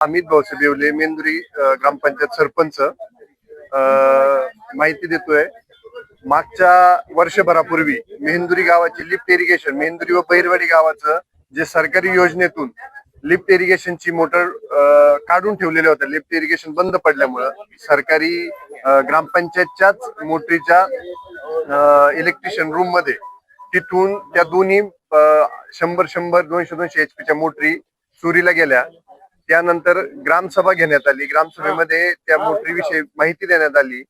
अमित भाऊसाहेब येवले, मेंदुरी ग्रामपंचायत सरपंच. माहिती देतोय. मागच्या वर्षभरापूर्वी मेहंदुरी गावाची लिफ्ट इरिगेशन, मेहंदुरी व बैरवाडी गावाचं जे सरकारी योजनेतून लिफ्ट इरिगेशनची मोटर काढून ठेवलेल्या होत्या. लिफ्ट इरिगेशन बंद पडल्यामुळं सरकारी ग्रामपंचायतच्याच मोटरीच्या इलेक्ट्रिशियन रूम मध्ये तिथून त्या दोन्ही 100 200 HP मोटरी चोरीला गेल्या. त्यानंतर ग्रामसभा घेण्यात आली. ग्रामसभेमध्ये त्या मोटरीविषयी माहिती देण्यात आली.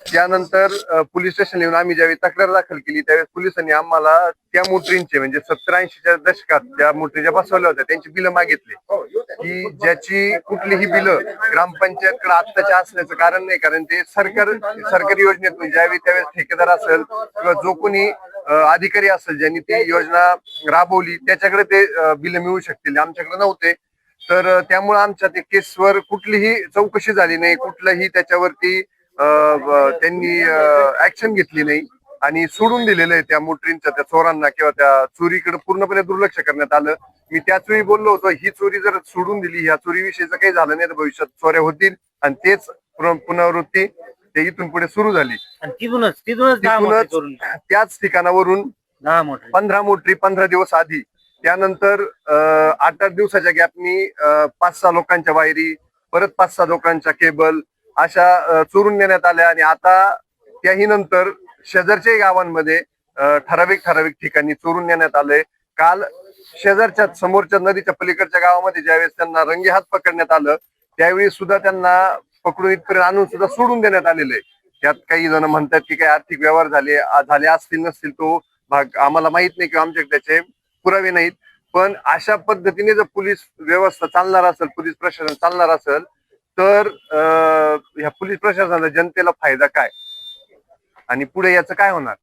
त्यानंतर पोलीस स्टेशन येऊन आम्ही ज्यावेळी तक्रार दाखल केली त्यावेळेस पोलिसांनी आम्हाला त्या मोटरींचे म्हणजे 70-80च्या दशकात त्या मोटरीच्या बसवल्या होत्या त्यांची बिलं मागितली, की ज्याची कुठलीही बिलं ग्रामपंचायतकडे आत्ताच्या असण्याचं कारण नाही. कारण ते सरकारी योजनेतून ज्यावेळी त्यावेळेस ठेकेदार असेल किंवा जो कोणी अधिकारी असेल ज्यांनी ती योजना राबवली त्याच्याकडे ते बिलं मिळू शकतील, आमच्याकडे नव्हते. तर त्यामुळे आमच्या ते केसवर कुठलीही चौकशी झाली नाही, कुठलंही त्याच्यावरती त्यांनी ऍक्शन घेतली नाही आणि सोडून दिलेलं आहे त्या मोटरींच्या त्या चोरांना किंवा त्या चोरीकडे पूर्णपणे दुर्लक्ष करण्यात आलं. मी त्याच वेळी बोललो होतो, ही चोरी जर सोडून दिली, ह्या चोरीविषयीचं काही झालं नाही तर भविष्यात चोऱ्या होतील आणि तेच पुनरावृत्ती ते इथून पुढे सुरू झाली. तिथूनच त्याच ठिकाणावरून 15 मोटरी 15 दिवस आधी, त्यानंतर 8-8 दिवसाच्या गॅपनी 5-6 लोकांच्या वायरी, परत 5-6 लोकांच्या केबल अशा चोरून नेण्यात आल्या. आणि आता त्याही नंतर शेजारच्या गावांमध्ये ठराविक ठिकाणी चोरून नेण्यात आलंय. काल शेजारच्या समोरच्या नदीच्या पलीकडच्या गावामध्ये ज्यावेळेस त्यांना रंगेहात पकडण्यात आलं त्यावेळी सुद्धा त्यांना पकडून इथपर्यंत आणून सुद्धा सोडून देण्यात आलेलं आहे. त्यात काही जण म्हणतात की काही आर्थिक व्यवहार झाले असतील नसतील तो भाग आम्हाला माहित नाही किंवा आमच्याकडे त्याचे पुरावे नाहीत. पण अशा पद्धतीने जर पोलीस व्यवस्था चालणार असेल, पोलीस प्रशासन चालणार असेल तर ह्या पोलीस प्रशासनाचा जनतेला फायदा काय आणि पुढे याचं काय होणार?